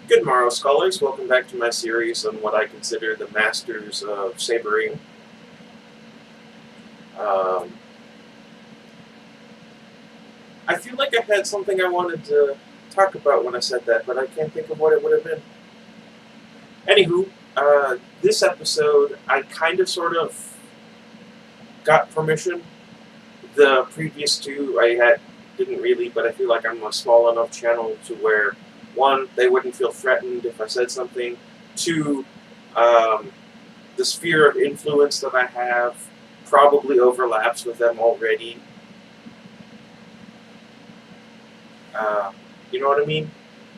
Good morrow, scholars. Welcome back to my series on what I consider the masters of sabering. Um, I feel like I had something I wanted to talk about when I said that, but I can't think of what it would have been. Anywho, this episode, I kind of sort of got permission. The previous two, didn't really, but I feel like I'm a small enough channel to where, one, they wouldn't feel threatened if I said something. Two, um, the sphere of influence that I have probably overlaps with them already. Uh, you know what I mean?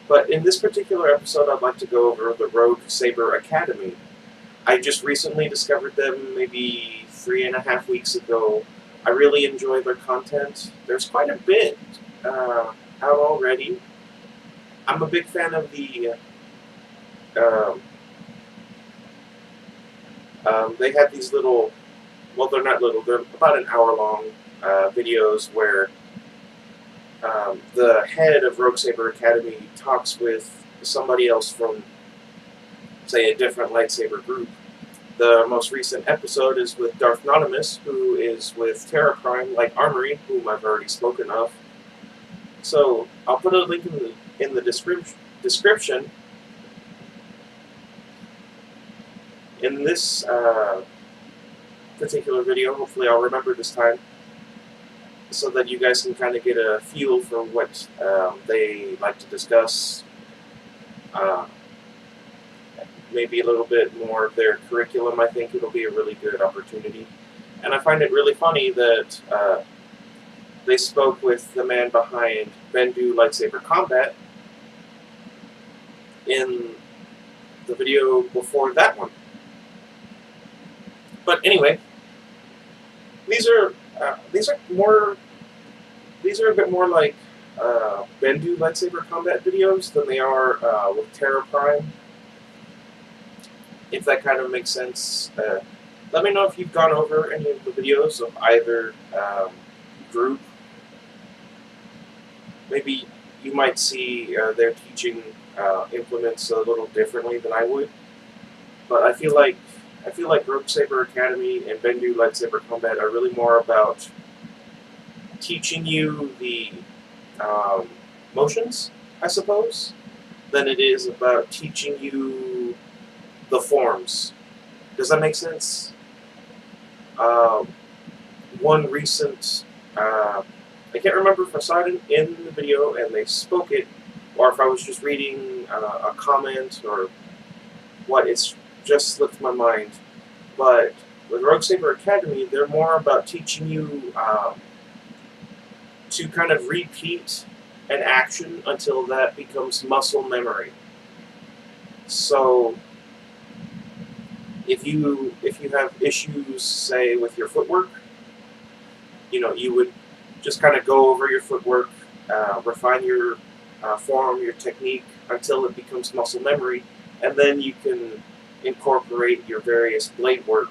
But in this particular episode, I'd like to go over the Rogue Saber Academy. I just recently discovered them maybe 3.5 weeks ago. I really enjoy their content. There's quite a bit out already. I'm a big fan of the um, they have these little, well, they're not little, they're about an hour long videos where the head of Rogue Saber Academy talks with somebody else from, say, a different lightsaber group. The most recent episode is with Darth Nonymous, who is with Terra Prime Light Armory, whom I've already spoken of. So I'll put a link in the description. In this particular video, hopefully I'll remember this time, so that you guys can kind of get a feel for what they like to discuss. Maybe a little bit more of their curriculum. I think it'll be a really good opportunity. And I find it really funny that they spoke with the man behind Bendu Lightsaber Combat in the video before that one. But anyway, these are a bit more like Bendu Lightsaber Combat videos than they are with Terra Prime. If that kind of makes sense. Let me know if you've gone over any of the videos of either group. Maybe you might see their teaching implements a little differently than I would. But I feel like Rogue Saber Academy and Bendu Lightsaber Combat are really more about teaching you the motions, I suppose, than it is about teaching you the forms. Does that make sense? One recent, I can't remember if I saw it in the video and they spoke it, or if I was just reading a comment or what, it's just slipped my mind. But with Rogue Saber Academy, they're more about teaching you to kind of repeat an action until that becomes muscle memory. So if you have issues, say, with your footwork, you would just kind of go over your footwork, refine your form, your technique, until it becomes muscle memory, and then you can incorporate your various blade work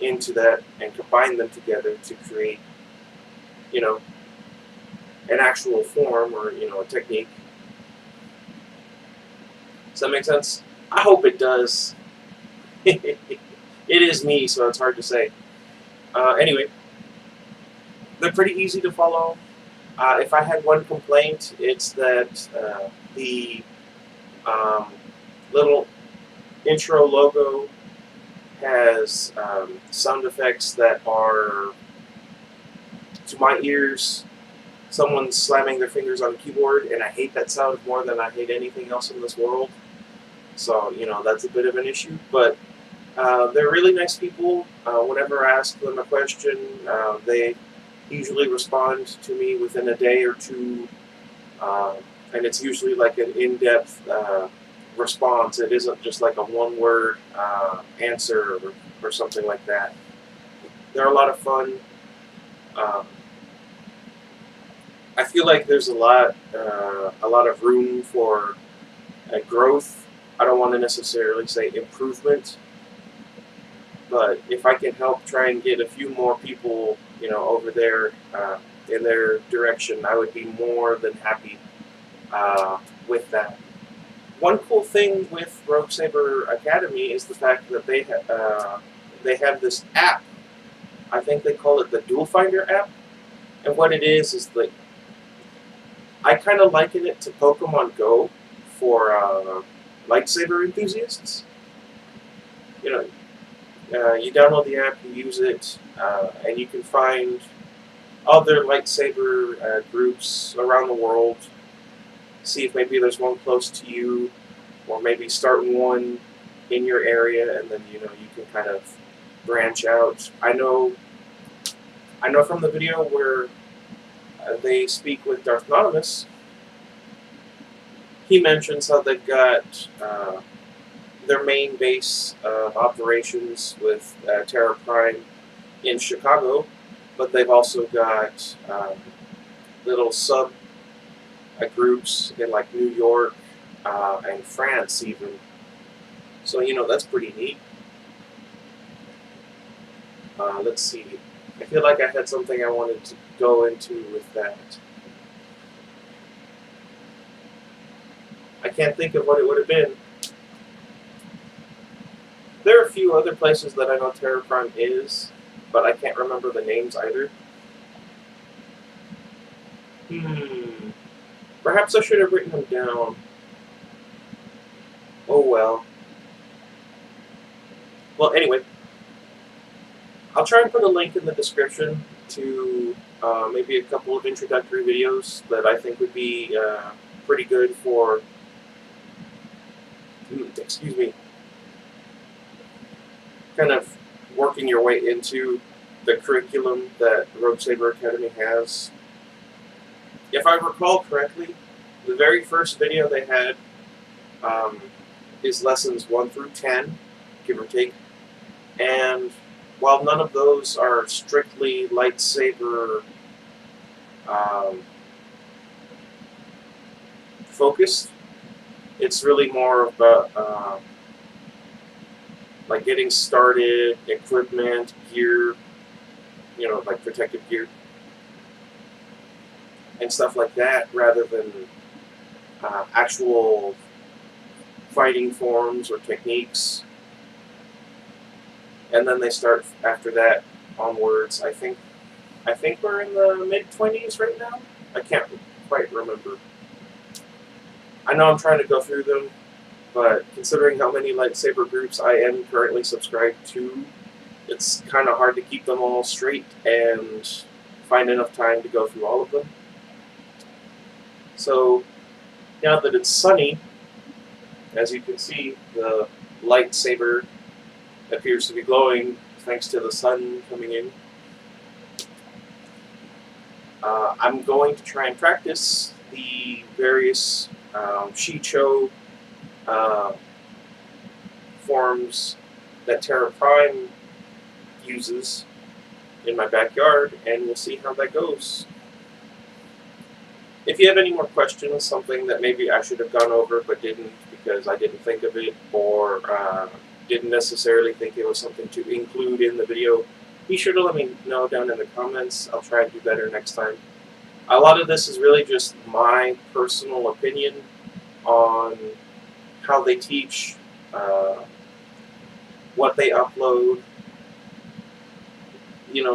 into that and combine them together to create, an actual form or, a technique. Does that make sense? I hope it does. It is me, so it's hard to say. Anyway, they're pretty easy to follow. If I had one complaint, it's that the little intro logo has sound effects that are, to my ears, someone slamming their fingers on a keyboard, and I hate that sound more than I hate anything else in this world. So, that's a bit of an issue, but they're really nice people. Whenever I ask them a question, they usually respond to me within a day or two, and it's usually like an in-depth response. It isn't just like a one-word answer or something like that. They're a lot of fun. I feel like there's a lot of room for growth. I don't want to necessarily say improvement, but if I can help try and get a few more people, over there in their direction, I would be more than happy with that. One cool thing with Rogue Saber Academy is the fact that they have this app. I think they call it the Dual Finder app, and what it is like I kind of liken it to Pokemon Go for lightsaber enthusiasts. You know, you download the app, you use it, and you can find other lightsaber groups around the world. See if maybe there's one close to you, or maybe start one in your area, and then you can kind of branch out. I know from the video where they speak with Darth Nonymous. He mentions how they've got their main base of operations with Terra Prime in Chicago, but they've also got little sub groups in like New York and France even. So that's pretty neat. Let's see. I feel like I had something I wanted to go into with that. I can't think of what it would have been. There are a few other places that I know Terra Prime is, but I can't remember the names either. Perhaps I should have written them down. Oh well. Well, anyway, I'll try and put a link in the description to maybe a couple of introductory videos that I think would be pretty good for, excuse me, kind of working your way into the curriculum that Rogue Saber Academy has. If I recall correctly, the very first video they had is lessons 1 through 10, give or take, and while none of those are strictly lightsaber focused, it's really more about like getting started, equipment, gear, like protective gear and stuff like that, rather than actual fighting forms or techniques. And then they start after that onwards. I think we're in the mid-20s right now. I can't quite remember. I know I'm trying to go through them, but considering how many lightsaber groups I am currently subscribed to, it's kind of hard to keep them all straight and find enough time to go through all of them. So now that it's sunny, as you can see, the lightsaber appears to be glowing thanks to the sun coming in. I'm going to try and practice the various Shicho forms that Terra Prime uses in my backyard, and we'll see how that goes. If you have any more questions, something that maybe I should have gone over but didn't because I didn't think of it, or didn't necessarily think it was something to include in the video, be sure to let me know down in the comments. I'll try and do better next time. A lot of this is really just my personal opinion on how they teach, what they upload,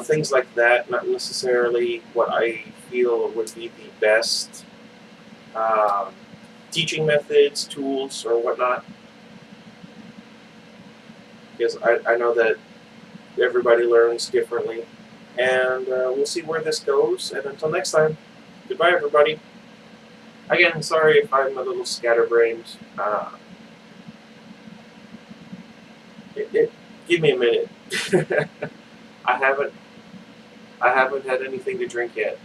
things like that, not necessarily what I feel would be the best teaching methods, tools, or whatnot. Because I know that everybody learns differently. And we'll see where this goes. And until next time, goodbye, everybody. Again, sorry if I'm a little scatterbrained. Give me a minute. I haven't had anything to drink yet.